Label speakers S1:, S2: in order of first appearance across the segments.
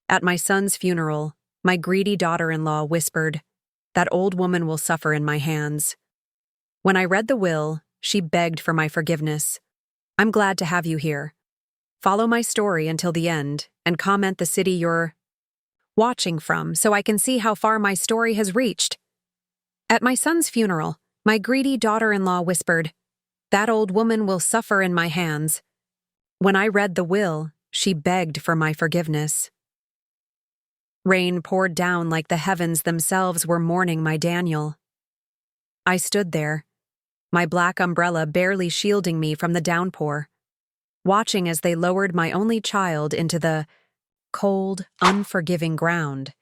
S1: At my son's funeral, my greedy daughter-in-law whispered, "That old woman will suffer in my hands." When I read the will, she begged for my forgiveness. "I'm glad to have you here. Follow my story until the end and comment the city you're watching from so I can see how far my story has reached." At my son's funeral, my greedy daughter-in-law whispered, "That old woman will suffer in my hands." When I read the will, she begged for my forgiveness. Rain poured down like the heavens themselves were mourning my Daniel. I stood there, my black umbrella barely shielding me from the downpour, watching as they lowered my only child into the cold, unforgiving ground.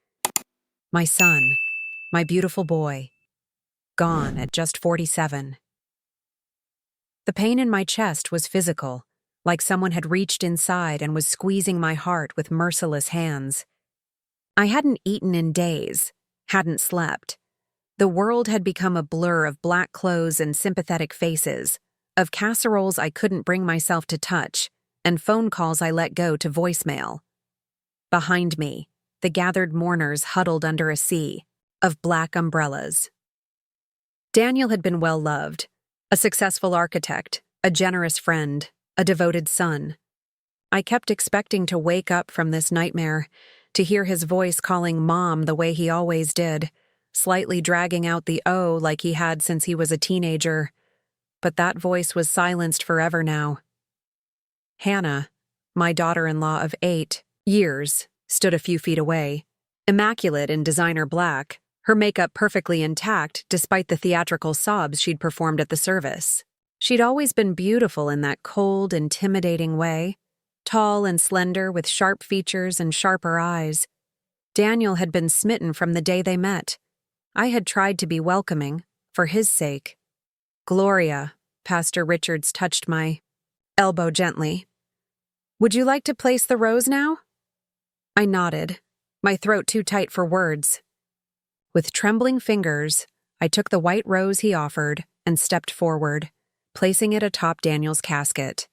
S1: My son, my beautiful boy, gone at just 47. The pain in my chest was physical, like someone had reached inside and was squeezing my heart with merciless hands. I hadn't eaten in days, hadn't slept. The world had become a blur of black clothes and sympathetic faces, of casseroles I couldn't bring myself to touch, and phone calls I let go to voicemail. Behind me, the gathered mourners huddled under a sea of black umbrellas. Daniel had been well-loved, a successful architect, a generous friend, a devoted son. I kept expecting to wake up from this nightmare, to hear his voice calling Mom the way he always did, slightly dragging out the O like he had since he was a teenager. But that voice was silenced forever now. Hannah, my daughter-in-law of 8 years, stood a few feet away, immaculate in designer black, her makeup perfectly intact despite the theatrical sobs she'd performed at the service. She'd always been beautiful in that cold, intimidating way, tall and slender with sharp features and sharper eyes. Daniel had been smitten from the day they met. I had tried to be welcoming, for his sake. "Gloria," Pastor Richards touched my elbow gently. "Would you like to place the rose now?" I nodded, my throat too tight for words. With trembling fingers, I took the white rose he offered and stepped forward, placing it atop Daniel's casket.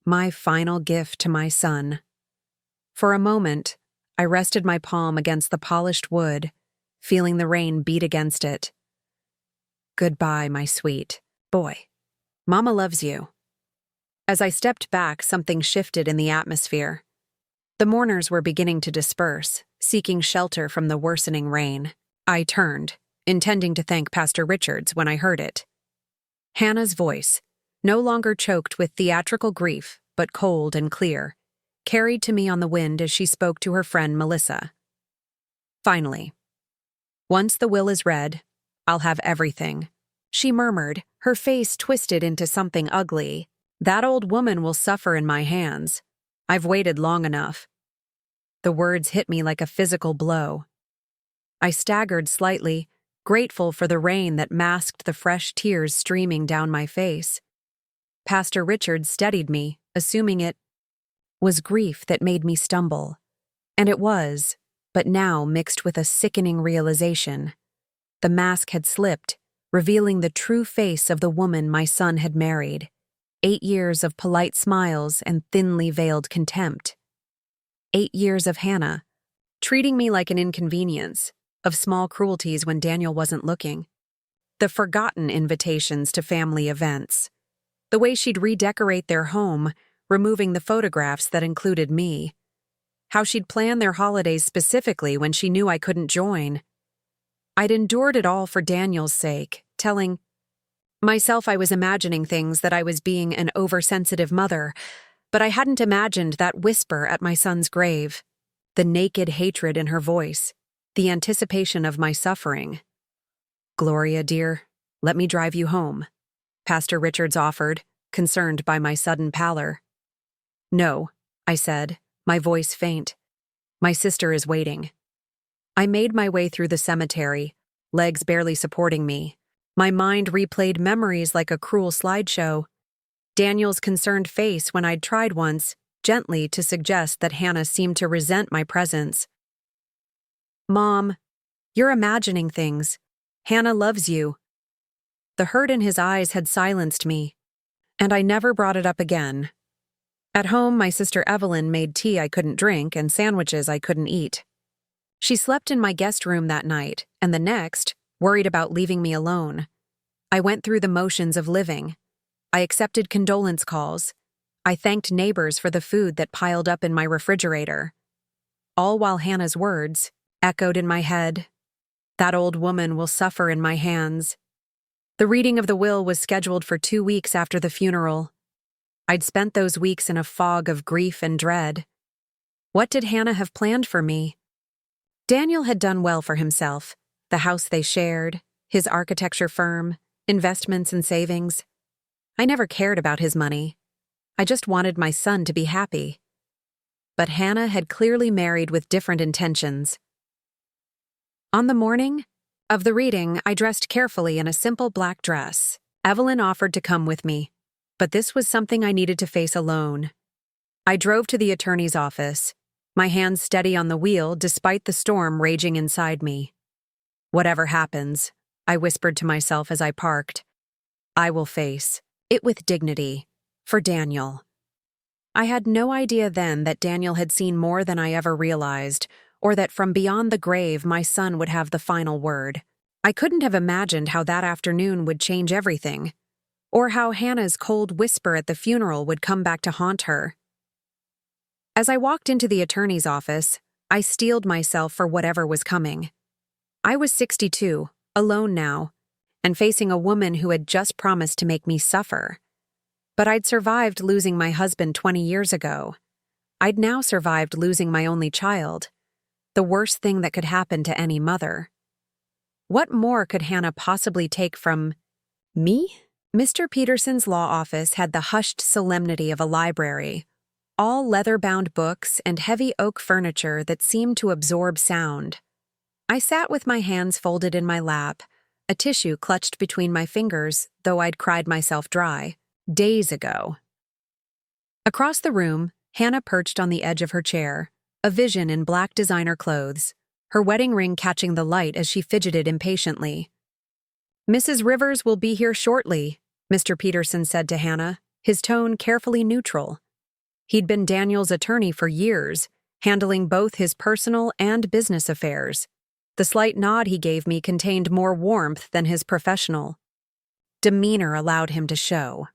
S1: My final gift to my son. For a moment, I rested my palm against the polished wood, feeling the rain beat against it. "Goodbye, my sweet boy. Mama loves you." As I stepped back, something shifted in the atmosphere. The mourners were beginning to disperse, seeking shelter from the worsening rain. I turned, intending to thank Pastor Richards when I heard it. Hannah's voice, no longer choked with theatrical grief, but cold and clear, carried to me on the wind as she spoke to her friend Melissa. "Finally, once the will is read, I'll have everything," she murmured, her face twisted into something ugly. "That old woman will suffer in my hands. I've waited long enough." The words hit me like a physical blow. I staggered slightly, grateful for the rain that masked the fresh tears streaming down my face. Pastor Richards steadied me, assuming it was grief that made me stumble. And it was, but now mixed with a sickening realization. The mask had slipped, revealing the true face of the woman my son had married. 8 years of polite smiles and thinly veiled contempt. 8 years of Hannah, treating me like an inconvenience, of small cruelties when Daniel wasn't looking. The forgotten invitations to family events. The way she'd redecorate their home, removing the photographs that included me. How she'd plan their holidays specifically when she knew I couldn't join. I'd endured it all for Daniel's sake, telling myself I was imagining things, that I was being an oversensitive mother, but I hadn't imagined that whisper at my son's grave, the naked hatred in her voice, the anticipation of my suffering. "Gloria, dear, let me drive you home," Pastor Richards offered, concerned by my sudden pallor. "No," I said, my voice faint. "My sister is waiting." I made my way through the cemetery, legs barely supporting me. My mind replayed memories like a cruel slideshow. Daniel's concerned face when I'd tried once, gently, to suggest that Hannah seemed to resent my presence. "Mom, you're imagining things. Hannah loves you." The hurt in his eyes had silenced me, and I never brought it up again. At home, my sister Evelyn made tea I couldn't drink and sandwiches I couldn't eat. She slept in my guest room that night, and the next, worried about leaving me alone. I went through the motions of living. I accepted condolence calls. I thanked neighbors for the food that piled up in my refrigerator. All while Hannah's words echoed in my head. That old woman will suffer in my hands. The reading of the will was scheduled for 2 weeks after the funeral. I'd spent those weeks in a fog of grief and dread. What did Hannah have planned for me? Daniel had done well for himself. The house they shared, his architecture firm, investments and savings. I never cared about his money. I just wanted my son to be happy. But Hannah had clearly married with different intentions. On the morning of the reading, I dressed carefully in a simple black dress. Evelyn offered to come with me, but this was something I needed to face alone. I drove to the attorney's office, my hands steady on the wheel despite the storm raging inside me. Whatever happens, I whispered to myself as I parked, I will face it with dignity, for Daniel. I had no idea then that Daniel had seen more than I ever realized, or that from beyond the grave my son would have the final word. I couldn't have imagined how that afternoon would change everything, or how Hannah's cold whisper at the funeral would come back to haunt her. As I walked into the attorney's office, I steeled myself for whatever was coming. I was 62, alone now, and facing a woman who had just promised to make me suffer. But I'd survived losing my husband 20 years ago. I'd now survived losing my only child, the worst thing that could happen to any mother. What more could Hannah possibly take from me? Mr. Peterson's law office had the hushed solemnity of a library, all leather-bound books and heavy oak furniture that seemed to absorb sound. I sat with my hands folded in my lap, a tissue clutched between my fingers, though I'd cried myself dry days ago. Across the room, Hannah perched on the edge of her chair, a vision in black designer clothes, her wedding ring catching the light as she fidgeted impatiently. Mrs. Rivers will be here shortly, Mr. Peterson said to Hannah, his tone carefully neutral. He'd been Daniel's attorney for years, handling both his personal and business affairs. The slight nod he gave me contained more warmth than his professional demeanor allowed him to show.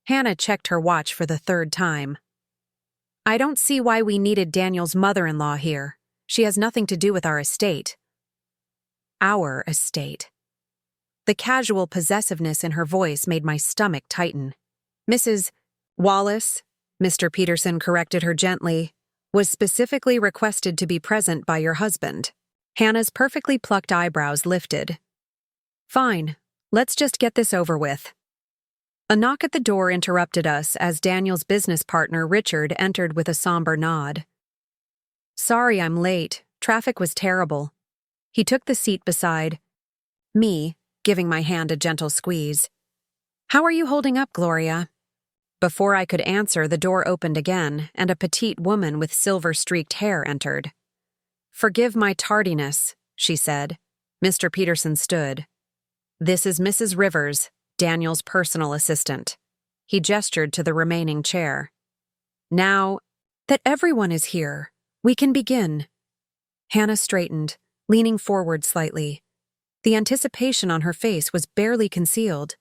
S1: Hannah checked her watch for the 3rd time. I don't see why we needed Daniel's mother-in-law here. She has nothing to do with our estate. Our estate. The casual possessiveness in her voice made my stomach tighten. Mrs. Wallace, Mr. Peterson corrected her gently, was specifically requested to be present by your husband. Hannah's perfectly plucked eyebrows lifted. Fine, let's just get this over with. A knock at the door interrupted us as Daniel's business partner Richard entered with a somber nod. Sorry I'm late. Traffic was terrible. He took the seat beside me, giving my hand a gentle squeeze. How are you holding up, Gloria? Before I could answer, the door opened again, and a petite woman with silver-streaked hair entered. Forgive my tardiness, she said. Mr. Peterson stood. This is Mrs. Rivers, Daniel's personal assistant. He gestured to the remaining chair. Now that everyone is here, we can begin. Hannah straightened, leaning forward slightly. The anticipation on her face was barely concealed.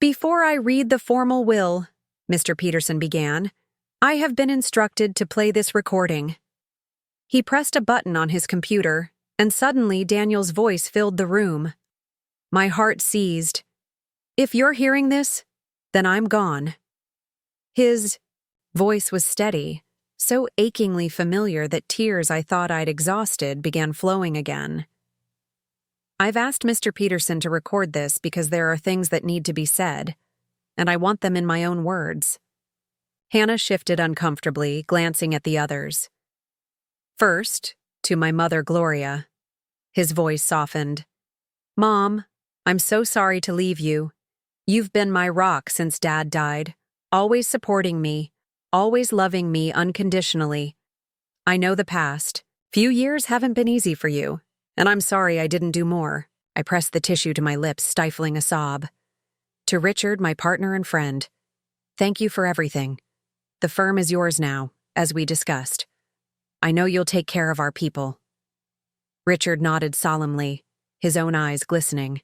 S1: Before I read the formal will, Mr. Peterson began, I have been instructed to play this recording. He pressed a button on his computer, and suddenly Daniel's voice filled the room. My heart seized. If you're hearing this, then I'm gone. His voice was steady, so achingly familiar that tears I thought I'd exhausted began flowing again. I've asked Mr. Peterson to record this because there are things that need to be said, and I want them in my own words. Hannah shifted uncomfortably, glancing at the others. First, to my mother Gloria. His voice softened. Mom, I'm so sorry to leave you. You've been my rock since Dad died, always supporting me, always loving me unconditionally. I know the past. Few years haven't been easy for you, and I'm sorry I didn't do more. I pressed the tissue to my lips, stifling a sob. To Richard, my partner and friend. Thank you for everything. The firm is yours now, as we discussed. I know you'll take care of our people." Richard nodded solemnly, his own eyes glistening.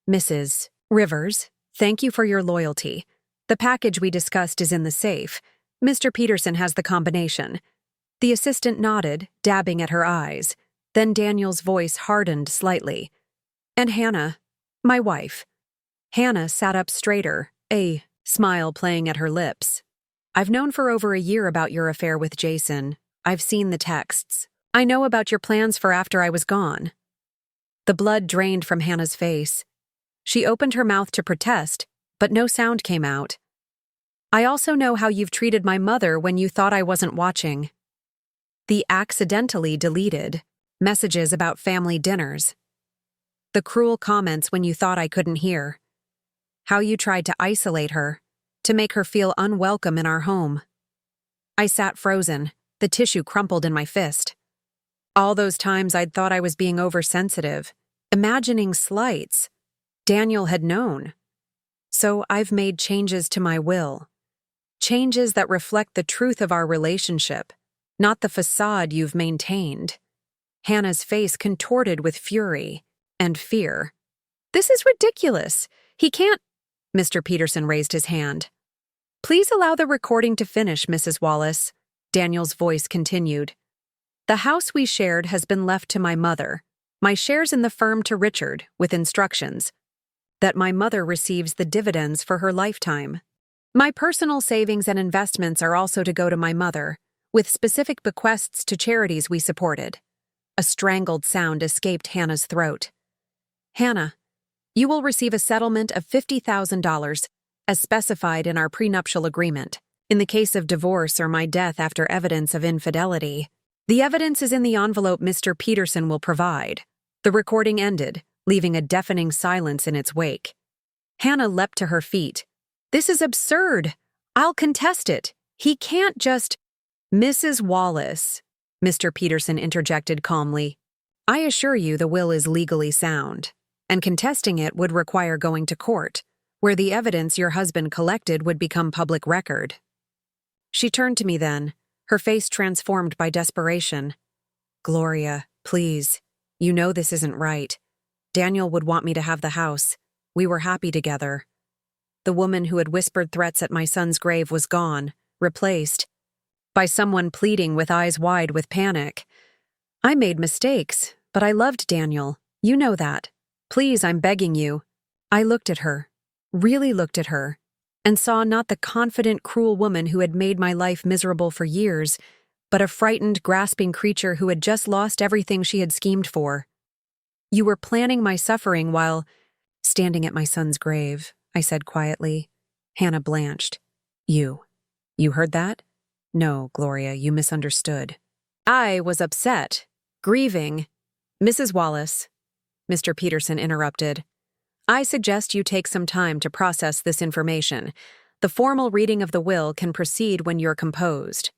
S1: "Mrs. Rivers, thank you for your loyalty. The package we discussed is in the safe. Mr. Peterson has the combination." The assistant nodded, dabbing at her eyes. Then Daniel's voice hardened slightly. "And Hannah, my wife." Hannah sat up straighter, a smile playing at her lips. "I've known for over a year about your affair with Jason. I've seen the texts. I know about your plans for after I was gone." The blood drained from Hannah's face. She opened her mouth to protest, but no sound came out. "I also know how you've treated my mother when you thought I wasn't watching." The accidentally deleted messages about family dinners. The cruel comments when you thought I couldn't hear. How you tried to isolate her, to make her feel unwelcome in our home. I sat frozen, the tissue crumpled in my fist. All those times I'd thought I was being oversensitive, imagining slights. Daniel had known. So I've made changes to my will. Changes that reflect the truth of our relationship, not the facade you've maintained. Hannah's face contorted with fury and fear. "This is ridiculous. He can't—" Mr. Peterson raised his hand. "Please allow the recording to finish, Mrs. Wallace," Daniel's voice continued. "The house we shared has been left to my mother, my shares in the firm to Richard, with instructions that my mother receives the dividends for her lifetime. My personal savings and investments are also to go to my mother, with specific bequests to charities we supported." A strangled sound escaped Hannah's throat. "Hannah, you will receive a settlement of $50,000, as specified in our prenuptial agreement. In the case of divorce or my death after evidence of infidelity, the evidence is in the envelope Mr. Peterson will provide." The recording ended, leaving a deafening silence in its wake. Hannah leapt to her feet. "This is absurd. I'll contest it. He can't just—" "Mrs. Wallace," Mr. Peterson interjected calmly, "I assure you the will is legally sound, and contesting it would require going to court, where the evidence your husband collected would become public record." She turned to me then, her face transformed by desperation. "Gloria, please, you know this isn't right. Daniel would want me to have the house. We were happy together." The woman who had whispered threats at my son's grave was gone, replaced by someone pleading with eyes wide with panic. "I made mistakes, but I loved Daniel. You know that. Please, I'm begging you." I looked at her, really looked at her, and saw not the confident, cruel woman who had made my life miserable for years, but a frightened, grasping creature who had just lost everything she had schemed for. "You were planning my suffering while standing at my son's grave," I said quietly. Hannah blanched. You heard that?" "No, Gloria, you misunderstood." I was upset, grieving. "Mrs. Wallace," Mr. Peterson interrupted, "I suggest you take some time to process this information. The formal reading of the will can proceed when you're composed."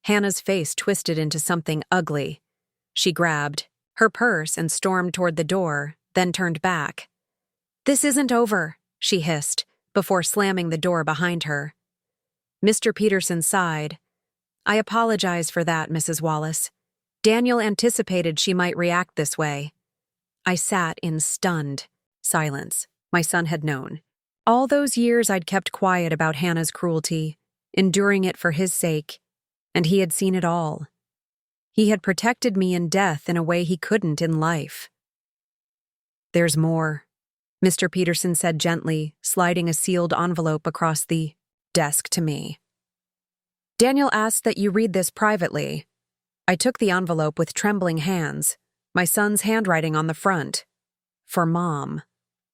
S1: Hannah's face twisted into something ugly. She grabbed her purse and stormed toward the door, then turned back. "This isn't over," she hissed, before slamming the door behind her. Mr. Peterson sighed. "I apologize for that, Mrs. Wallace. Daniel anticipated she might react this way." I sat in stunned silence. My son had known. All those years I'd kept quiet about Hannah's cruelty, enduring it for his sake, and he had seen it all. He had protected me in death in a way he couldn't in life. "There's more," Mr. Peterson said gently, sliding a sealed envelope across the desk to me. "Daniel asked that you read this privately." I took the envelope with trembling hands, my son's handwriting on the front. "For Mom,"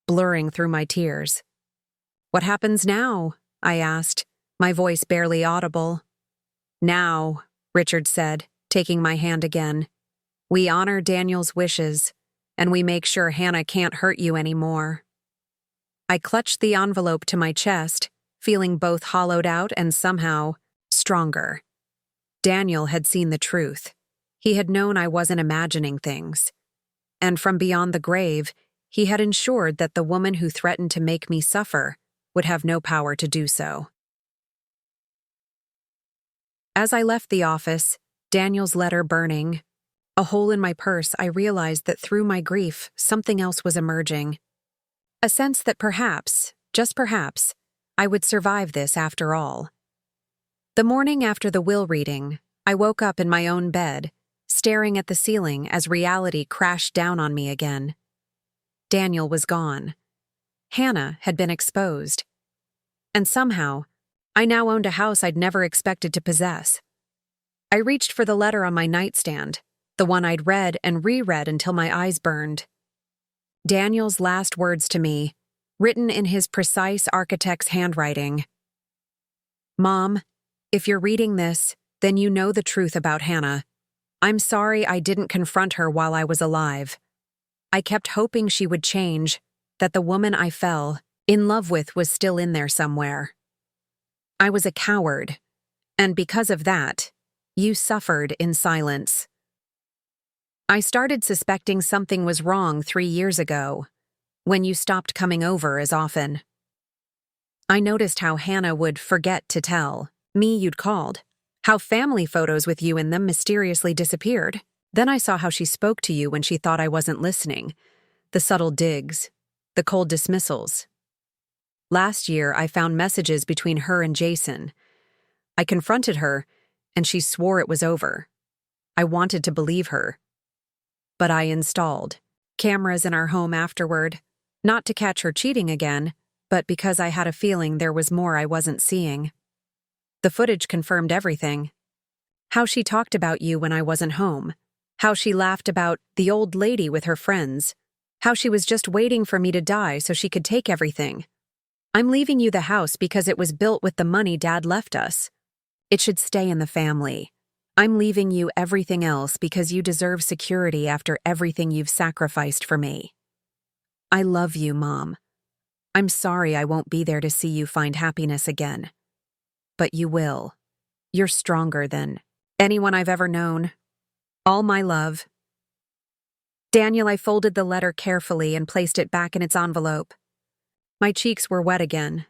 S1: blurring through my tears. "What happens now?" I asked, my voice barely audible. "Now," Richard said, taking my hand again, "we honor Daniel's wishes, and we make sure Hannah can't hurt you anymore." I clutched the envelope to my chest, feeling both hollowed out and somehow stronger. Daniel had seen the truth. He had known I wasn't imagining things. And from beyond the grave, he had ensured that the woman who threatened to make me suffer would have no power to do so. As I left the office, Daniel's letter burning, a hole in my purse, I realized that through my grief, something else was emerging. A sense that perhaps, just perhaps, I would survive this after all. The morning after the will reading, I woke up in my own bed, staring at the ceiling as reality crashed down on me again. Daniel was gone. Hannah had been exposed. And somehow, I now owned a house I'd never expected to possess. I reached for the letter on my nightstand, the one I'd read and reread until my eyes burned. Daniel's last words to me, written in his precise architect's handwriting. Mom, if you're reading this, then you know the truth about Hannah. I'm sorry I didn't confront her while I was alive. I kept hoping she would change, that the woman I fell in love with was still in there somewhere. I was a coward, and because of that, you suffered in silence. I started suspecting something was wrong 3 years ago, when you stopped coming over as often. I noticed how Hannah would forget to tell me you'd called, how family photos with you in them mysteriously disappeared. Then I saw how she spoke to you when she thought I wasn't listening, the subtle digs, the cold dismissals. Last year, I found messages between her and Jason. I confronted her, and she swore it was over. I wanted to believe her. But I installed cameras in our home afterward, not to catch her cheating again, but because I had a feeling there was more I wasn't seeing. The footage confirmed everything. How she talked about you when I wasn't home. How she laughed about the old lady with her friends. How she was just waiting for me to die so she could take everything. I'm leaving you the house because it was built with the money Dad left us. It should stay in the family. I'm leaving you everything else because you deserve security after everything you've sacrificed for me. I love you, Mom. I'm sorry I won't be there to see you find happiness again. But you will. You're stronger than anyone I've ever known. All my love. Daniel, I folded the letter carefully and placed it back in its envelope. My cheeks were wet again,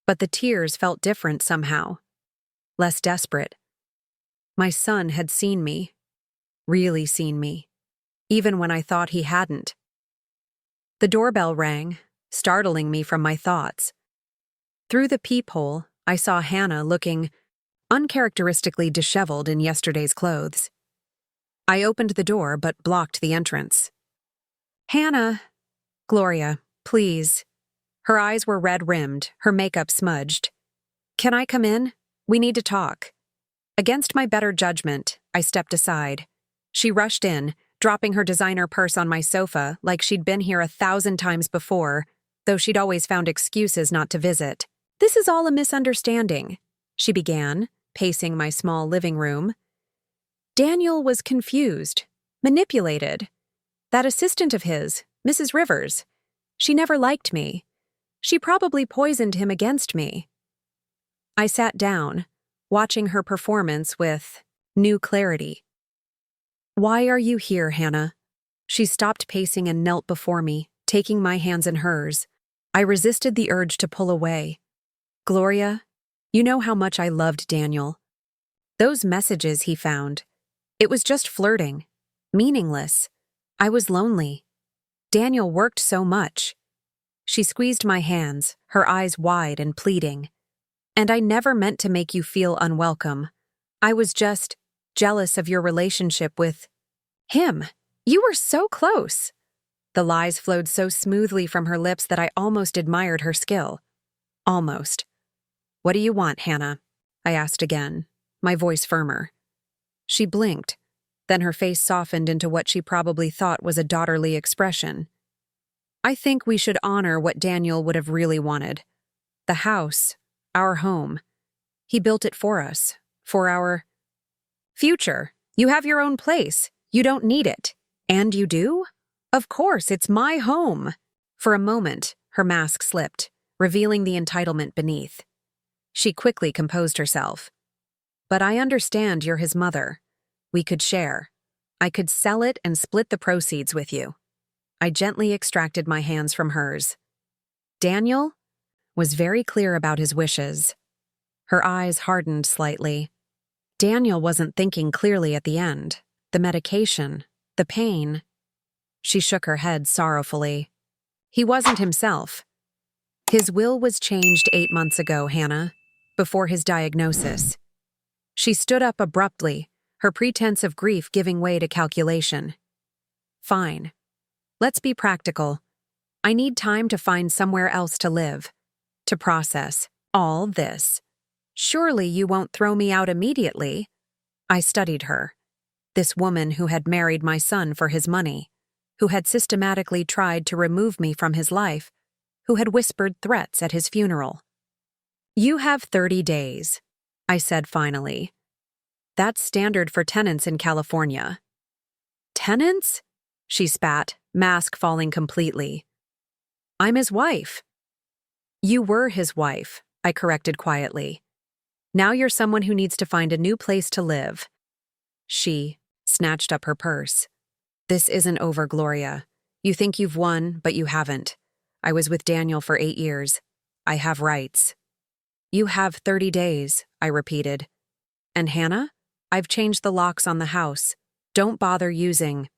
S1: but the tears felt different somehow. Less desperate. My son had seen me. Really seen me. Even when I thought he hadn't. The doorbell rang, startling me from my thoughts. Through the peephole, I saw Hannah looking uncharacteristically disheveled in yesterday's clothes. I opened the door but blocked the entrance. Hannah! Gloria, please. Her eyes were red-rimmed, her makeup smudged. Can I come in? We need to talk. Against my better judgment, I stepped aside. She rushed in, dropping her designer purse on my sofa like she'd been here 1,000 times before, though she'd always found excuses not to visit. This is all a misunderstanding, she began, pacing my small living room. Daniel was confused, manipulated. That assistant of his, Mrs. Rivers, she never liked me. She probably poisoned him against me. I sat down, watching her performance with new clarity. Why are you here, Hannah? She stopped pacing and knelt before me, taking my hands in hers. I resisted the urge to pull away. Gloria, you know how much I loved Daniel. Those messages he found, it was just flirting, meaningless. I was lonely. Daniel worked so much. She squeezed my hands, her eyes wide and pleading. And I never meant to make you feel unwelcome. I was just jealous of your relationship with him. You were so close. The lies flowed so smoothly from her lips that I almost admired her skill. Almost. What do you want, Hannah? I asked again, my voice firmer. She blinked. Then her face softened into what she probably thought was a daughterly expression. I think we should honor what Daniel would have really wanted. The house, our home. He built it for us, for our future. You have your own place. You don't need it. And you do? Of course, it's my home. For a moment, her mask slipped, revealing the entitlement beneath. She quickly composed herself. But I understand you're his mother. We could share. I could sell it and split the proceeds with you. I gently extracted my hands from hers. Daniel, was very clear about his wishes. Her eyes hardened slightly. Daniel wasn't thinking clearly at the end. The medication, the pain. She shook her head sorrowfully. He wasn't himself. His will was changed 8 months ago, Hannah, before his diagnosis. She stood up abruptly, her pretense of grief giving way to calculation. Fine. Let's be practical. I need time to find somewhere else to live, to process all this. Surely you won't throw me out immediately. I studied her. This woman who had married my son for his money, who had systematically tried to remove me from his life, who had whispered threats at his funeral. You have 30 days, I said finally. That's standard for tenants in California. Tenants? She spat, mask falling completely. I'm his wife. You were his wife, I corrected quietly. Now you're someone who needs to find a new place to live. She snatched up her purse. This isn't over, Gloria. You think you've won, but you haven't. I was with Daniel for 8 years. I have rights. You have 30 days, I repeated. And Hannah? I've changed the locks on the house. Don't bother using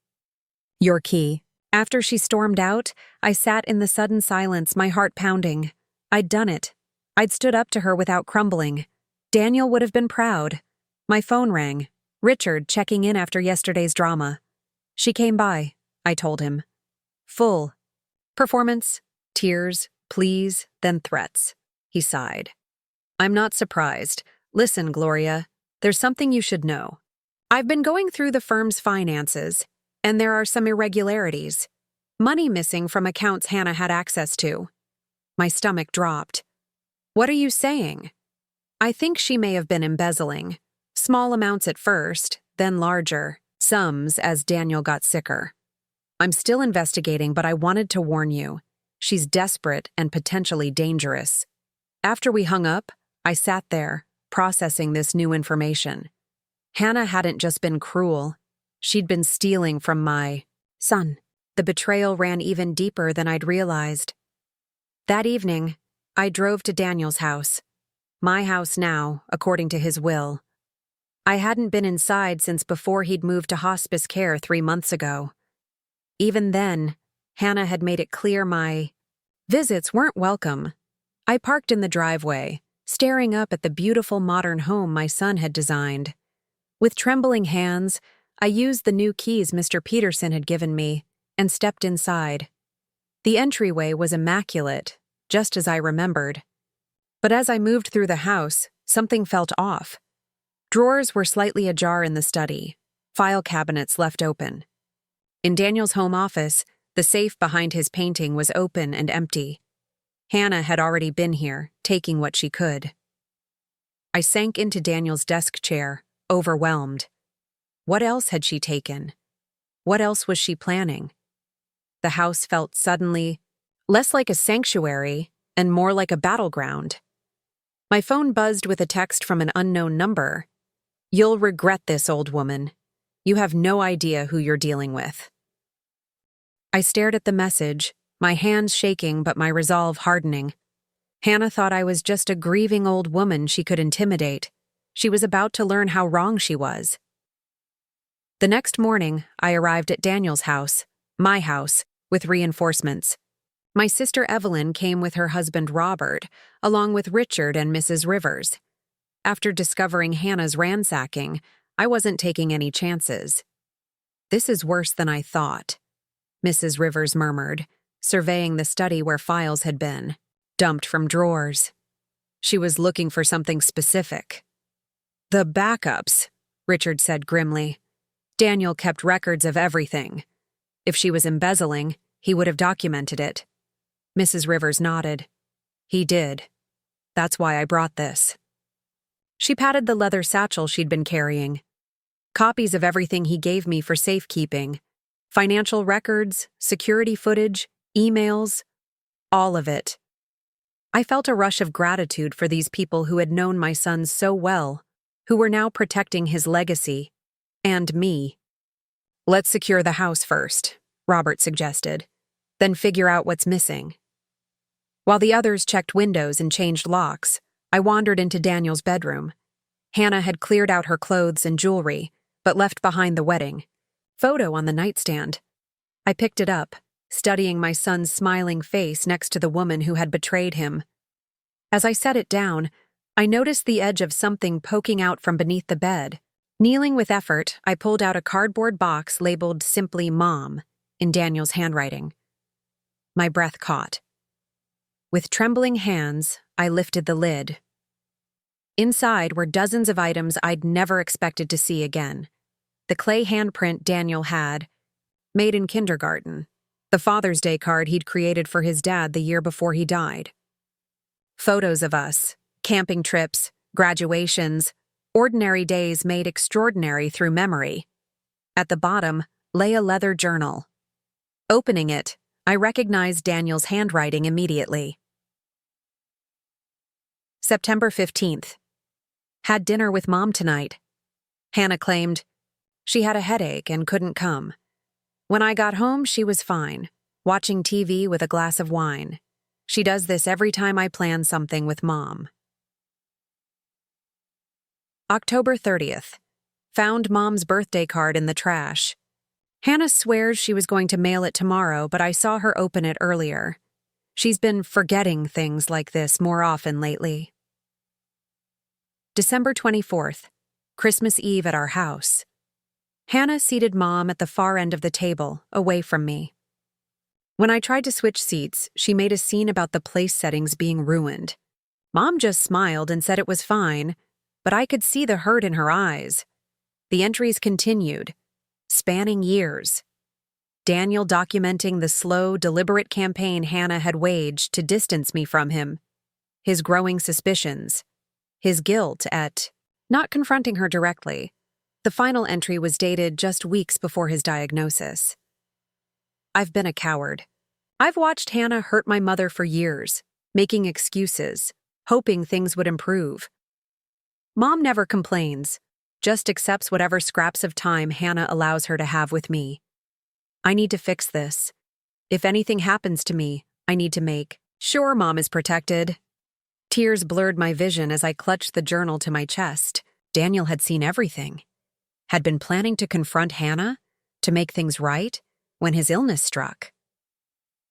S1: your key. After she stormed out, I sat in the sudden silence, my heart pounding. I'd done it. I'd stood up to her without crumbling. Daniel would have been proud. My phone rang. Richard checking in after yesterday's drama. She came by, I told him. Full. Performance, tears, pleas, then threats. He sighed. I'm not surprised. Listen, Gloria, there's something you should know. I've been going through the firm's finances, and there are some irregularities. Money missing from accounts Hannah had access to. My stomach dropped. What are you saying? I think she may have been embezzling. Small amounts at first, then larger sums as Daniel got sicker. I'm still investigating, but I wanted to warn you. She's desperate and potentially dangerous. After we hung up, I sat there, processing this new information. Hannah hadn't just been cruel. She'd been stealing from my son. The betrayal ran even deeper than I'd realized. That evening, I drove to Daniel's house. My house now, according to his will. I hadn't been inside since before he'd moved to hospice care 3 months ago. Even then, Hannah had made it clear my visits weren't welcome. I parked in the driveway, staring up at the beautiful modern home my son had designed. With trembling hands, I used the new keys Mr. Peterson had given me and stepped inside. The entryway was immaculate, just as I remembered. But as I moved through the house, something felt off. Drawers were slightly ajar in the study, file cabinets left open. In Daniel's home office, the safe behind his painting was open and empty. Hannah had already been here, taking what she could. I sank into Daniel's desk chair, overwhelmed. What else had she taken? What else was she planning? The house felt suddenly less like a sanctuary and more like a battleground. My phone buzzed with a text from an unknown number. You'll regret this, old woman. You have no idea who you're dealing with. I stared at the message, my hands shaking but my resolve hardening. Hannah thought I was just a grieving old woman she could intimidate. She was about to learn how wrong she was. The next morning, I arrived at Daniel's house, my house, with reinforcements. My sister Evelyn came with her husband Robert, along with Richard and Mrs. Rivers. After discovering Hannah's ransacking, I wasn't taking any chances. This is worse than I thought, Mrs. Rivers murmured, surveying the study where files had been, dumped from drawers. She was looking for something specific. The backups, Richard said grimly. Daniel kept records of everything. If she was embezzling, he would have documented it. Mrs. Rivers nodded. He did. That's why I brought this. She patted the leather satchel she'd been carrying. Copies of everything he gave me for safekeeping. Financial records, security footage, emails, all of it. I felt a rush of gratitude for these people who had known my son so well, who were now protecting his legacy, and me. Let's secure the house first, Robert suggested, then figure out what's missing. While the others checked windows and changed locks, I wandered into Daniel's bedroom. Hannah had cleared out her clothes and jewelry, but left behind the wedding photo on the nightstand. I picked it up, studying my son's smiling face next to the woman who had betrayed him. As I set it down, I noticed the edge of something poking out from beneath the bed. Kneeling with effort, I pulled out a cardboard box labeled simply Mom in Daniel's handwriting. My breath caught. With trembling hands, I lifted the lid. Inside were dozens of items I'd never expected to see again. The clay handprint Daniel had, made in kindergarten. The Father's Day card he'd created for his dad the year before he died. Photos of us, camping trips, graduations, ordinary days made extraordinary through memory. At the bottom lay a leather journal. Opening it, I recognized Daniel's handwriting immediately. September 15th. Had dinner with Mom tonight. Hannah claimed she had a headache and couldn't come. When I got home, she was fine, watching TV with a glass of wine. She does this every time I plan something with Mom. October 30th. Found Mom's birthday card in the trash. Hannah swears she was going to mail it tomorrow, but I saw her open it earlier. She's been forgetting things like this more often lately. December 24th. Christmas Eve at our house. Hannah seated Mom at the far end of the table, away from me. When I tried to switch seats, she made a scene about the place settings being ruined. Mom just smiled and said it was fine, but I could see the hurt in her eyes. The entries continued, spanning years. Daniel documenting the slow, deliberate campaign Hannah had waged to distance me from him, his growing suspicions, his guilt at not confronting her directly. The final entry was dated just weeks before his diagnosis. I've been a coward. I've watched Hannah hurt my mother for years, making excuses, hoping things would improve. Mom never complains, just accepts whatever scraps of time Hannah allows her to have with me. I need to fix this. If anything happens to me, I need to make sure Mom is protected. Tears blurred my vision as I clutched the journal to my chest. Daniel had seen everything. Had been planning to confront Hannah, to make things right, when his illness struck.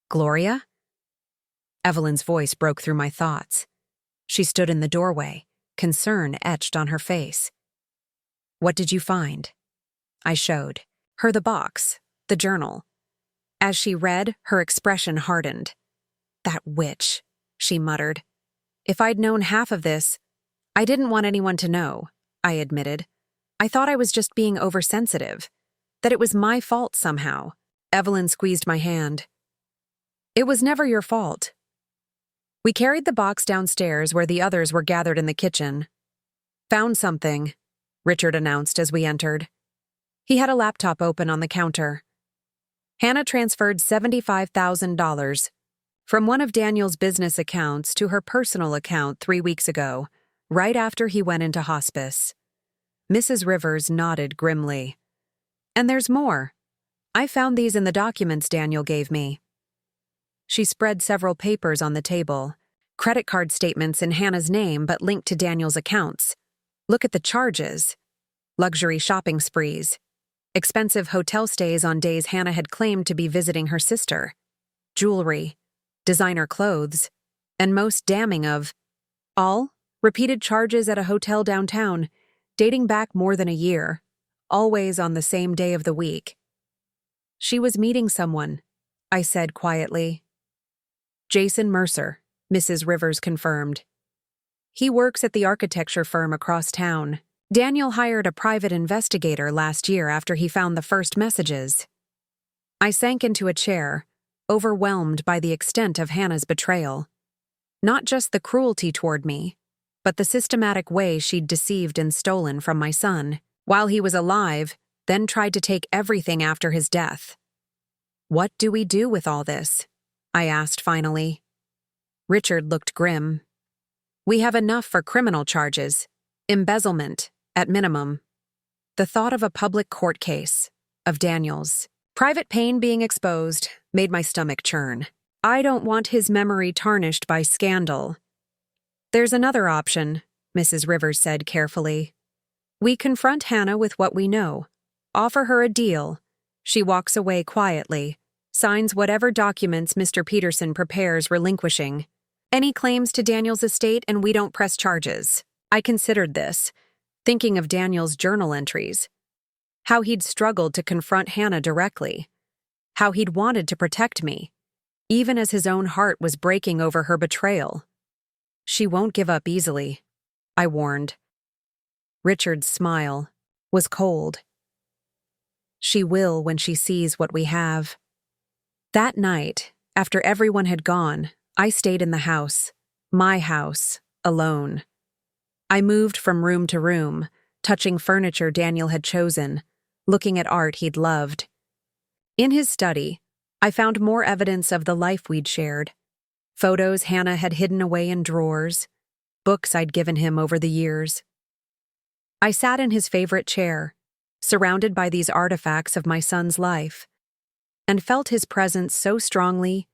S1: Gloria? Evelyn's voice broke through my thoughts. She stood in the doorway, concern etched on her face. What did you find? I showed her the box, the journal. As she read, her expression hardened. That witch, she muttered. If I'd known half of this, I didn't want anyone to know, I admitted. I thought I was just being oversensitive, that it was my fault somehow. Evelyn squeezed my hand. It was never your fault. We carried the box downstairs where the others were gathered in the kitchen. Found something, Richard announced as we entered. He had a laptop open on the counter. Hannah transferred $75,000 from one of Daniel's business accounts to her personal account 3 weeks ago, right after he went into hospice. Mrs. Rivers nodded grimly. And there's more. I found these in the documents Daniel gave me. She spread several papers on the table, credit card statements in Hannah's name but linked to Daniel's accounts. Look at the charges. Luxury shopping sprees. Expensive hotel stays on days Hannah had claimed to be visiting her sister. Jewelry. Designer clothes. And most damning of all, repeated charges at a hotel downtown, dating back more than a year, always on the same day of the week. She was meeting someone, I said quietly. Jason Mercer, Mrs. Rivers confirmed. He works at the architecture firm across town. Daniel hired a private investigator last year after he found the first messages. I sank into a chair, overwhelmed by the extent of Hannah's betrayal. Not just the cruelty toward me, but the systematic way she'd deceived and stolen from my son, while he was alive, then tried to take everything after his death. What do we do with all this? I asked finally. Richard looked grim. We have enough for criminal charges, embezzlement, at minimum. The thought of a public court case, of Daniel's private pain being exposed, made my stomach churn. I don't want his memory tarnished by scandal. There's another option, Mrs. Rivers said carefully. We confront Hannah with what we know, offer her a deal. She walks away quietly, signs whatever documents Mr. Peterson prepares relinquishing any claims to Daniel's estate, and we don't press charges. I considered this, thinking of Daniel's journal entries, how he'd struggled to confront Hannah directly, how he'd wanted to protect me, even as his own heart was breaking over her betrayal. She won't give up easily, I warned. Richard's smile was cold. She will when she sees what we have. That night, after everyone had gone, I stayed in the house, my house, alone. I moved from room to room, touching furniture Daniel had chosen, looking at art he'd loved. In his study, I found more evidence of the life we'd shared. Photos Hannah had hidden away in drawers, books I'd given him over the years. I sat in his favorite chair, surrounded by these artifacts of my son's life, and felt his presence so strongly,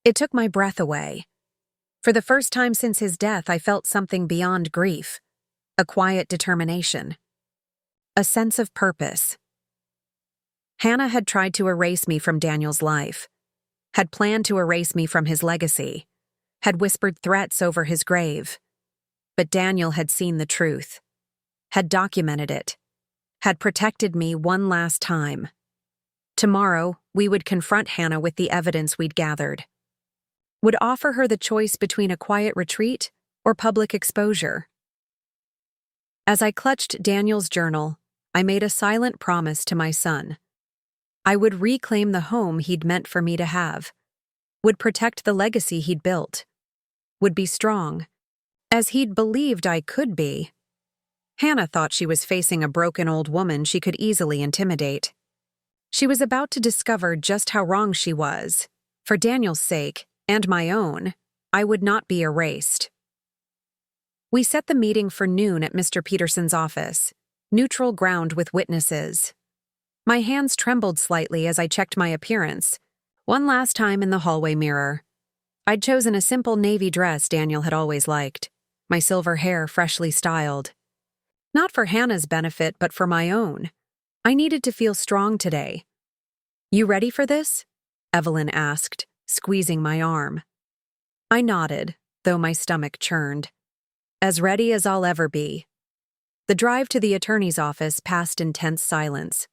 S1: it took my breath away. For the first time since his death, I felt something beyond grief, a quiet determination, a sense of purpose. Hannah had tried to erase me from Daniel's life, had planned to erase me from his legacy, had whispered threats over his grave. But Daniel had seen the truth, had documented it, had protected me one last time. Tomorrow, we would confront Hannah with the evidence we'd gathered, would offer her the choice between a quiet retreat or public exposure. As I clutched Daniel's journal, I made a silent promise to my son. I would reclaim the home he'd meant for me to have, would protect the legacy he'd built, would be strong, as he'd believed I could be. Hannah thought she was facing a broken old woman she could easily intimidate. She was about to discover just how wrong she was. For Daniel's sake, and my own, I would not be erased. We set the meeting for noon at Mr. Peterson's office, neutral ground with witnesses. My hands trembled slightly as I checked my appearance, one last time in the hallway mirror. I'd chosen a simple navy dress Daniel had always liked, my silver hair freshly styled. Not for Hannah's benefit, but for my own. I needed to feel strong today. You ready for this? Evelyn asked, squeezing my arm. I nodded, though my stomach churned. As ready as I'll ever be. The drive to the attorney's office passed in tense silence.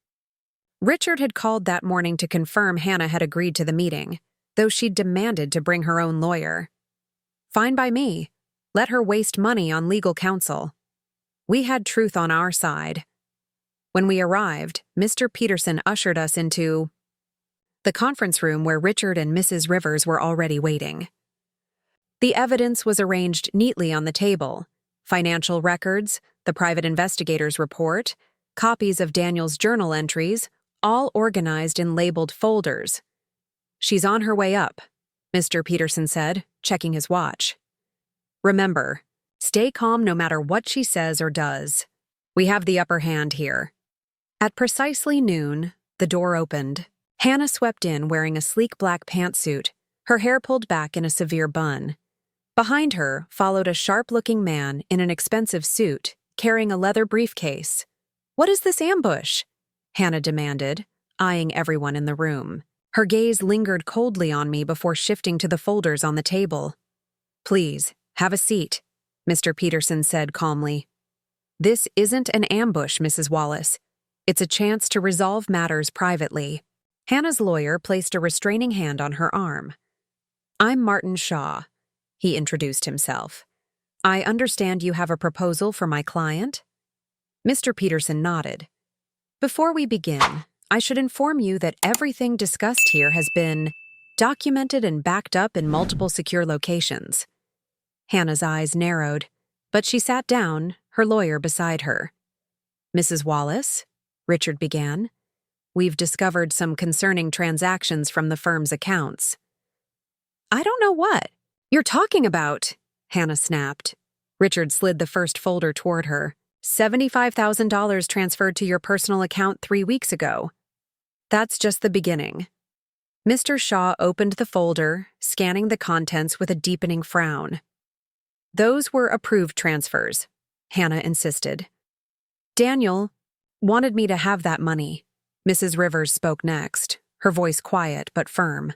S1: Richard had called that morning to confirm Hannah had agreed to the meeting, though she'd demanded to bring her own lawyer. Fine by me. Let her waste money on legal counsel. We had truth on our side. When we arrived, Mr. Peterson ushered us into the conference room where Richard and Mrs. Rivers were already waiting. The evidence was arranged neatly on the table: financial records, the private investigator's report, copies of Daniel's journal entries, all organized in labeled folders. She's on her way up, Mr. Peterson said, checking his watch. Remember, stay calm no matter what she says or does. We have the upper hand here. At precisely noon, the door opened. Hannah swept in wearing a sleek black pantsuit, her hair pulled back in a severe bun. Behind her followed a sharp-looking man in an expensive suit, carrying a leather briefcase. What is this ambush? Hannah demanded, eyeing everyone in the room. Her gaze lingered coldly on me before shifting to the folders on the table. Please, have a seat, Mr. Peterson said calmly. This isn't an ambush, Mrs. Wallace. It's a chance to resolve matters privately. Hannah's lawyer placed a restraining hand on her arm. I'm Martin Shaw, he introduced himself. I understand you have a proposal for my client? Mr. Peterson nodded. Before we begin, I should inform you that everything discussed here has been documented and backed up in multiple secure locations. Hannah's eyes narrowed, but she sat down, her lawyer beside her. Mrs. Wallace, Richard began, we've discovered some concerning transactions from the firm's accounts. I don't know what you're talking about, Hannah snapped. Richard slid the first folder toward her. $75,000 transferred to your personal account 3 weeks ago. That's just the beginning. Mr. Shaw opened the folder, scanning the contents with a deepening frown. Those were approved transfers, Hannah insisted. Daniel wanted me to have that money. Mrs. Rivers spoke next, her voice quiet but firm.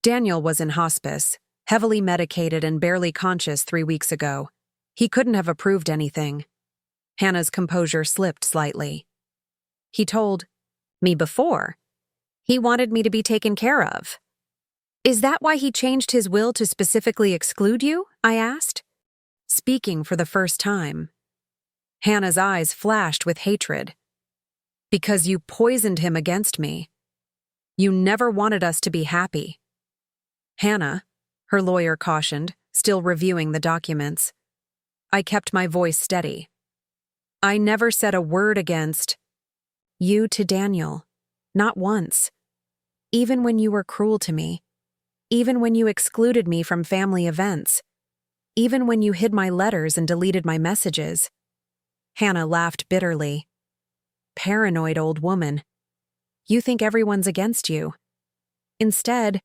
S1: Daniel was in hospice, heavily medicated and barely conscious 3 weeks ago. He couldn't have approved anything. Hannah's composure slipped slightly. He told me before. He wanted me to be taken care of. Is that why he changed his will to specifically exclude you? I asked, speaking for the first time. Hannah's eyes flashed with hatred. Because you poisoned him against me. You never wanted us to be happy. Hannah, her lawyer cautioned, still reviewing the documents. I kept my voice steady. I never said a word against you to Daniel. Not once. Even when you were cruel to me. Even when you excluded me from family events. Even when you hid my letters and deleted my messages. Hannah laughed bitterly. Paranoid old woman. You think everyone's against you. Instead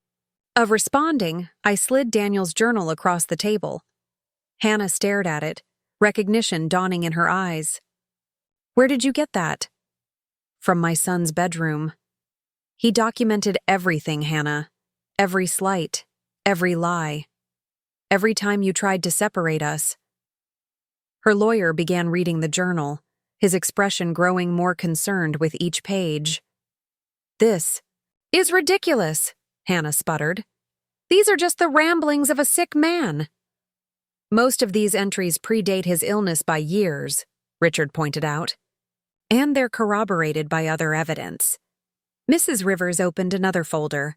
S1: of responding, I slid Daniel's journal across the table. Hannah stared at it, recognition dawning in her eyes. Where did you get that? From my son's bedroom. He documented everything, Hannah. Every slight, every lie. Every time you tried to separate us. Her lawyer began reading the journal, his expression growing more concerned with each page. This is ridiculous, Hannah sputtered. These are just the ramblings of a sick man. Most of these entries predate his illness by years, Richard pointed out. And they're corroborated by other evidence. Mrs. Rivers opened another folder,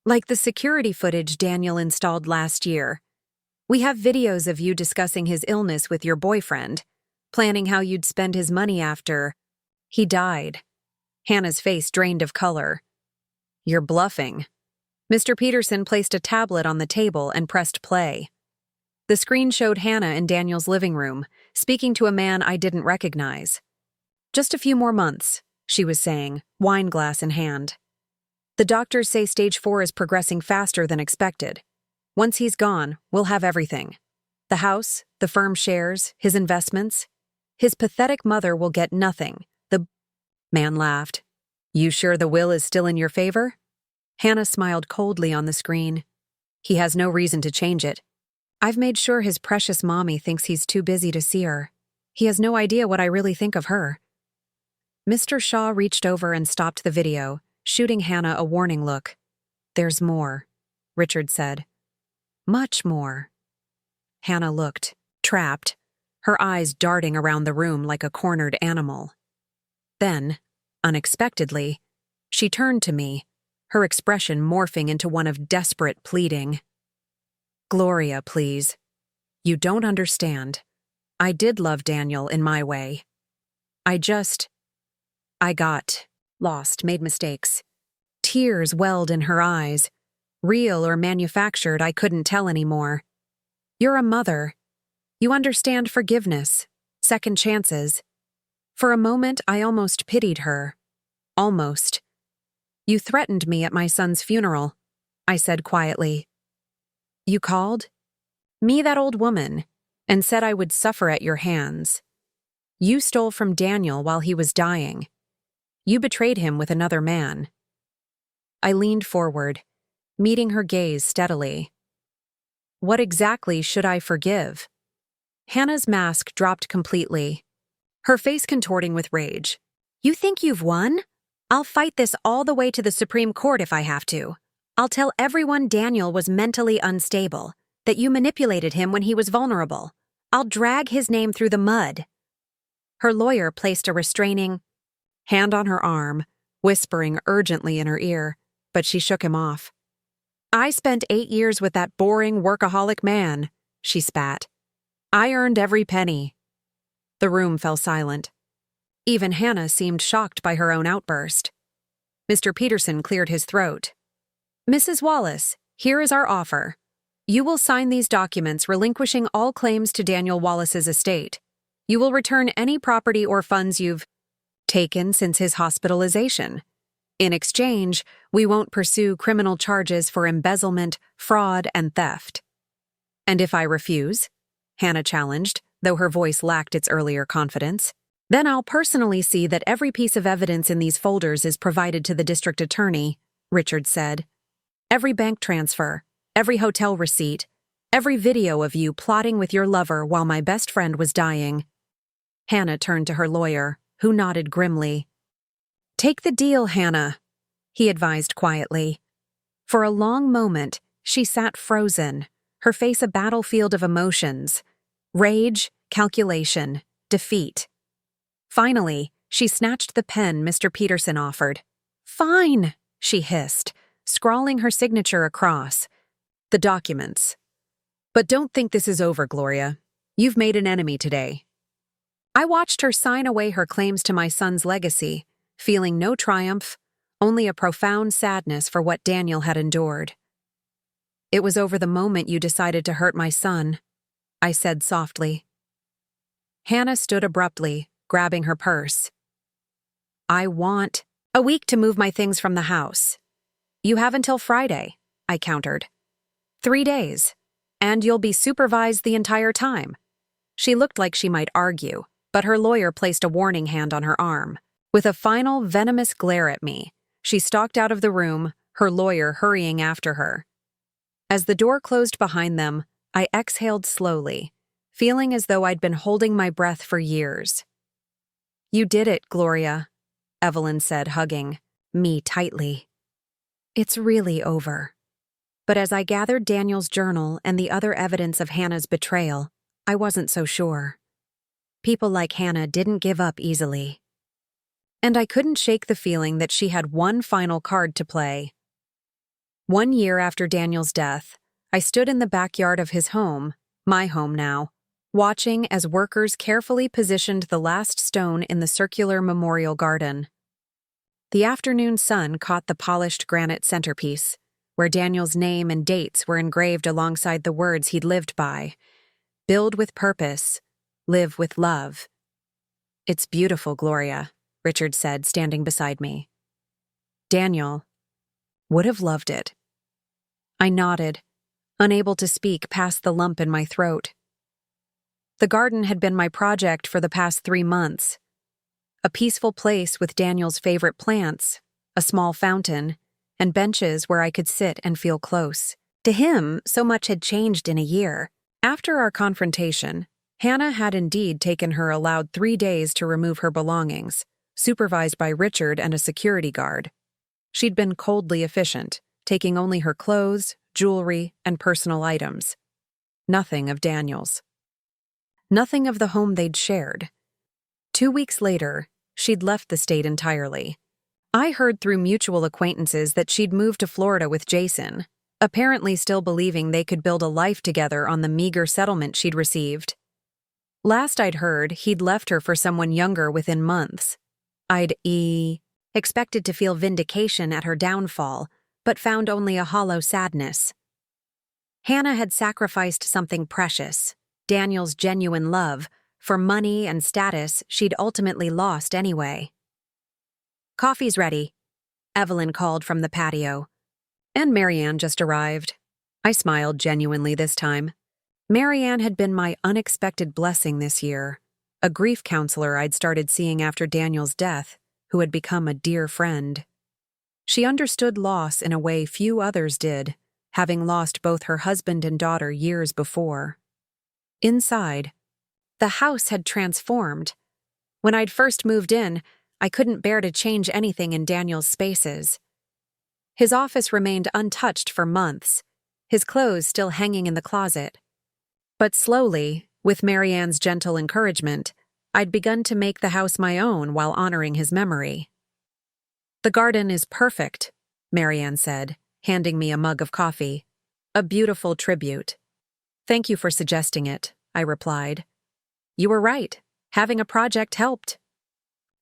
S1: like the security footage Daniel installed last year. We have videos of you discussing his illness with your boyfriend, planning how you'd spend his money after he died. Hannah's face drained of color. You're bluffing. Mr. Peterson placed a tablet on the table and pressed play. The screen showed Hannah in Daniel's living room, speaking to a man I didn't recognize. Just a few more months, she was saying, wine glass in hand. The doctors say stage 4 is progressing faster than expected. Once he's gone, we'll have everything. The house, the firm shares, his investments. His pathetic mother will get nothing. The man laughed. You sure the will is still in your favor? Hannah smiled coldly on the screen. He has no reason to change it. I've made sure his precious mommy thinks he's too busy to see her. He has no idea what I really think of her. Mr. Shaw reached over and stopped the video, shooting Hannah a warning look. There's more, Richard said. Much more. Hannah looked, trapped, her eyes darting around the room like a cornered animal. Then, unexpectedly, she turned to me, her expression morphing into one of desperate pleading. Gloria, please. You don't understand. I did love Daniel in my way. I got lost, made mistakes. Tears welled in her eyes. Real or manufactured, I couldn't tell anymore. You're a mother. You understand forgiveness, second chances. For a moment, I almost pitied her. Almost. You threatened me at my son's funeral, I said quietly. You called? Me, that old woman, and said I would suffer at your hands. You stole from Daniel while he was dying. You betrayed him with another man. I leaned forward, meeting her gaze steadily. What exactly should I forgive? Hannah's mask dropped completely, her face contorting with rage. You think you've won? I'll fight this all the way to the Supreme Court if I have to. I'll tell everyone Daniel was mentally unstable, that you manipulated him when he was vulnerable. I'll drag his name through the mud. Her lawyer placed a restraining hand on her arm, whispering urgently in her ear, but she shook him off. I spent 8 years with that boring workaholic man, she spat. I earned every penny. The room fell silent. Even Hannah seemed shocked by her own outburst. Mr. Peterson cleared his throat. Mrs. Wallace, here is our offer. You will sign these documents relinquishing all claims to Daniel Wallace's estate. You will return any property or funds you've taken since his hospitalization. In exchange, we won't pursue criminal charges for embezzlement, fraud, and theft. And if I refuse? Hannah challenged, though her voice lacked its earlier confidence. Then I'll personally see that every piece of evidence in these folders is provided to the district attorney, Richard said. Every bank transfer, every hotel receipt, every video of you plotting with your lover while my best friend was dying. Hannah turned to her lawyer, who nodded grimly. Take the deal, Hannah, he advised quietly. For a long moment, she sat frozen, her face a battlefield of emotions. Rage, calculation, defeat. Finally, she snatched the pen Mr. Peterson offered. Fine, she hissed, scrawling her signature across. The documents. But don't think this is over, Gloria. You've made an enemy today. I watched her sign away her claims to my son's legacy, feeling no triumph, only a profound sadness for what Daniel had endured. It was over the moment you decided to hurt my son, I said softly. Hannah stood abruptly, grabbing her purse. I want a week to move my things from the house. You have until Friday, I countered. 3 days, and you'll be supervised the entire time. She looked like she might argue, but her lawyer placed a warning hand on her arm. With a final venomous glare at me, she stalked out of the room, her lawyer hurrying after her. As the door closed behind them, I exhaled slowly, feeling as though I'd been holding my breath for years. You did it, Gloria, Evelyn said, hugging me tightly. It's really over. But as I gathered Daniel's journal and the other evidence of Hannah's betrayal, I wasn't so sure. People like Hannah didn't give up easily. And I couldn't shake the feeling that she had one final card to play. 1 year after Daniel's death, I stood in the backyard of his home, my home now, watching as workers carefully positioned the last stone in the circular memorial garden. The afternoon sun caught the polished granite centerpiece, where Daniel's name and dates were engraved alongside the words he'd lived by. Build with purpose, live with love. It's beautiful, Gloria, Richard said, standing beside me. Daniel would have loved it. I nodded, unable to speak past the lump in my throat. The garden had been my project for the past 3 months. A peaceful place with Daniel's favorite plants, a small fountain, and benches where I could sit and feel close. To him, so much had changed in a year. After our confrontation, Hannah had indeed taken her allowed 3 days to remove her belongings, supervised by Richard and a security guard. She'd been coldly efficient, taking only her clothes, jewelry, and personal items. Nothing of Daniel's. Nothing of the home they'd shared. 2 weeks later, she'd left the state entirely. I heard through mutual acquaintances that she'd moved to Florida with Jason, apparently still believing they could build a life together on the meager settlement she'd received. Last I'd heard, he'd left her for someone younger within months. I'd expected to feel vindication at her downfall, but found only a hollow sadness. Hannah had sacrificed something precious, Daniel's genuine love, for money and status she'd ultimately lost anyway. Coffee's ready, Evelyn called from the patio. And Marianne just arrived. I smiled genuinely this time. Marianne had been my unexpected blessing this year, a grief counselor I'd started seeing after Daniel's death, who had become a dear friend. She understood loss in a way few others did, having lost both her husband and daughter years before. Inside, the house had transformed. When I'd first moved in, I couldn't bear to change anything in Daniel's spaces. His office remained untouched for months, his clothes still hanging in the closet. But slowly, with Marianne's gentle encouragement, I'd begun to make the house my own while honoring his memory. The garden is perfect, Marianne said, handing me a mug of coffee. A beautiful tribute. Thank you for suggesting it, I replied. You were right. Having a project helped.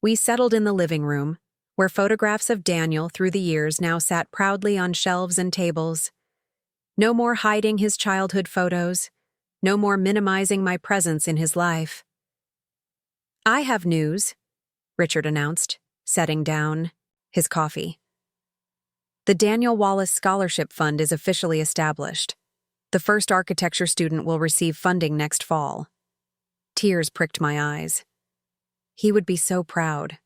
S1: We settled in the living room, where photographs of Daniel through the years now sat proudly on shelves and tables. No more hiding his childhood photos. No more minimizing my presence in his life. I have news, Richard announced, setting down his coffee. The Daniel Wallace Scholarship Fund is officially established. The first architecture student will receive funding next fall. Tears pricked my eyes. He would be so proud.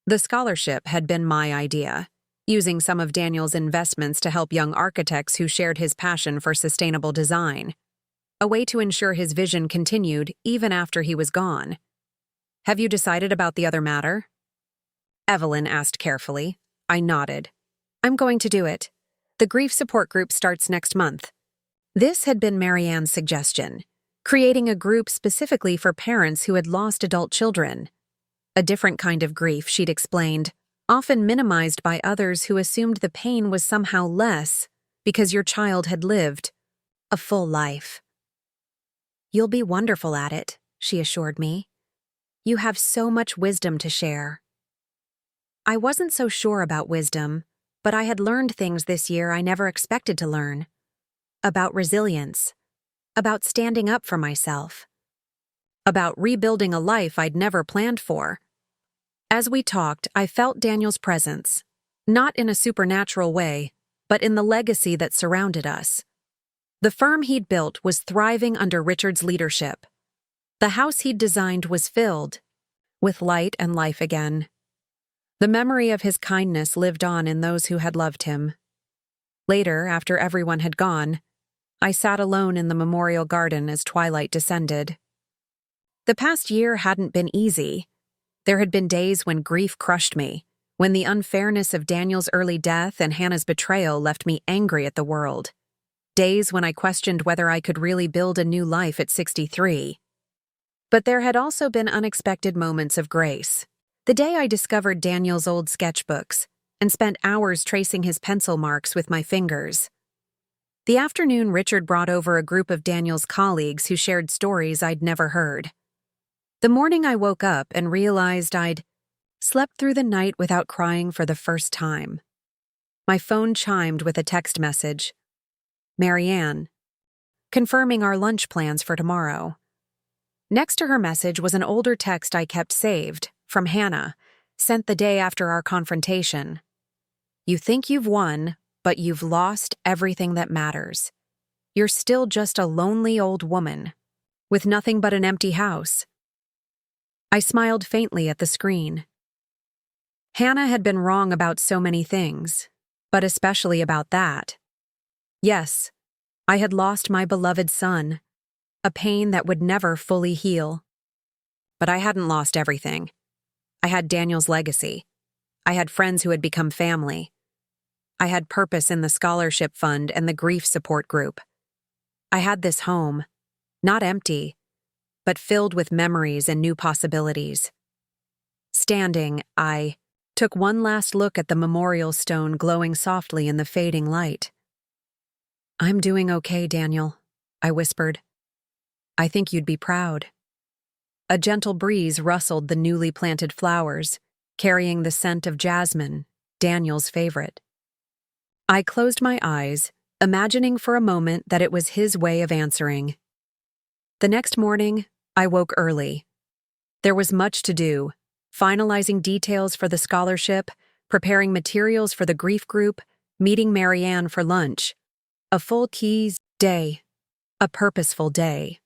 S1: The scholarship had been my idea, using some of Daniel's investments to help young architects who shared his passion for sustainable design. A way to ensure his vision continued even after he was gone. Have you decided about the other matter? Evelyn asked carefully. I nodded. I'm going to do it. The grief support group starts next month. This had been Marianne's suggestion, creating a group specifically for parents who had lost adult children. A different kind of grief, she'd explained, often minimized by others who assumed the pain was somehow less because your child had lived a full life. You'll be wonderful at it, she assured me. You have so much wisdom to share. I wasn't so sure about wisdom, but I had learned things this year I never expected to learn. About resilience. About standing up for myself. About rebuilding a life I'd never planned for. As we talked, I felt Daniel's presence, not in a supernatural way, but in the legacy that surrounded us. The firm he'd built was thriving under Richard's leadership. The house he'd designed was filled with light and life again. The memory of his kindness lived on in those who had loved him. Later, after everyone had gone, I sat alone in the memorial garden as twilight descended. The past year hadn't been easy. There had been days when grief crushed me, when the unfairness of Daniel's early death and Hannah's betrayal left me angry at the world. Days when I questioned whether I could really build a new life at 63. But there had also been unexpected moments of grace. The day I discovered Daniel's old sketchbooks and spent hours tracing his pencil marks with my fingers. The afternoon Richard brought over a group of Daniel's colleagues who shared stories I'd never heard. The morning I woke up and realized I'd slept through the night without crying for the first time. My phone chimed with a text message. Marianne, confirming our lunch plans for tomorrow. Next to her message was an older text I kept saved, from Hannah, sent the day after our confrontation. You think you've won, but you've lost everything that matters. You're still just a lonely old woman, with nothing but an empty house. I smiled faintly at the screen. Hannah had been wrong about so many things, but especially about that. Yes, I had lost my beloved son, a pain that would never fully heal. But I hadn't lost everything. I had Daniel's legacy. I had friends who had become family. I had purpose in the scholarship fund and the grief support group. I had this home, not empty, but filled with memories and new possibilities. Standing, I took one last look at the memorial stone glowing softly in the fading light. I'm doing okay, Daniel, I whispered. I think you'd be proud. A gentle breeze rustled the newly planted flowers, carrying the scent of jasmine, Daniel's favorite. I closed my eyes, imagining for a moment that it was his way of answering. The next morning, I woke early. There was much to do, finalizing details for the scholarship, preparing materials for the grief group, meeting Marianne for lunch. A full keys day, a purposeful day.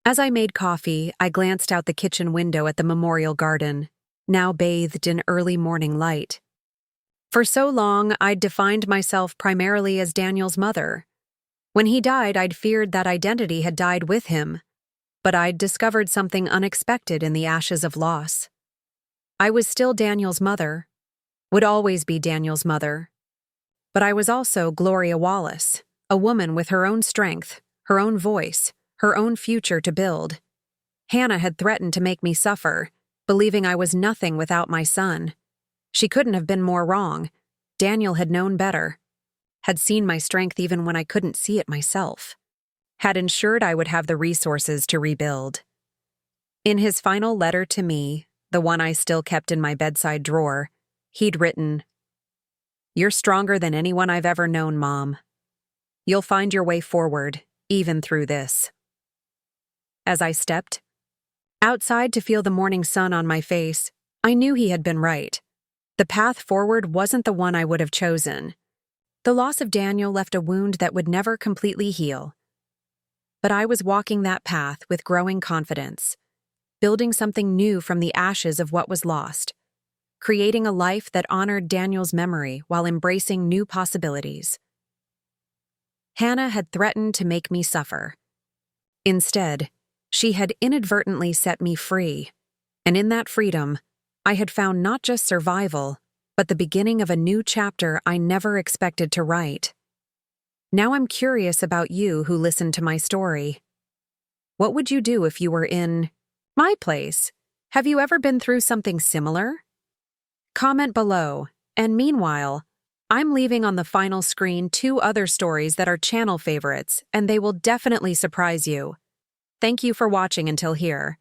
S1: As I made coffee, I glanced out the kitchen window at the memorial garden, now bathed in early morning light. For so long, I'd defined myself primarily as Daniel's mother. When he died, I'd feared that identity had died with him, but I'd discovered something unexpected in the ashes of loss. I was still Daniel's mother, would always be Daniel's mother. But I was also Gloria Wallace, a woman with her own strength, her own voice, her own future to build. Hannah had threatened to make me suffer, believing I was nothing without my son. She couldn't have been more wrong. Daniel had known better, had seen my strength even when I couldn't see it myself, had ensured I would have the resources to rebuild. In his final letter to me, the one I still kept in my bedside drawer, he'd written, "You're stronger than anyone I've ever known, Mom. You'll find your way forward, even through this." As I stepped outside to feel the morning sun on my face, I knew he had been right. The path forward wasn't the one I would have chosen. The loss of Daniel left a wound that would never completely heal. But I was walking that path with growing confidence, building something new from the ashes of what was lost, creating a life that honored Daniel's memory while embracing new possibilities. Hannah had threatened to make me suffer. Instead, she had inadvertently set me free, and in that freedom, I had found not just survival, but the beginning of a new chapter I never expected to write. Now I'm curious about you who listened to my story. What would you do if you were in my place? Have you ever been through something similar? Comment below, and meanwhile, I'm leaving on the final screen 2 other stories that are channel favorites, and they will definitely surprise you. Thank you for watching until here.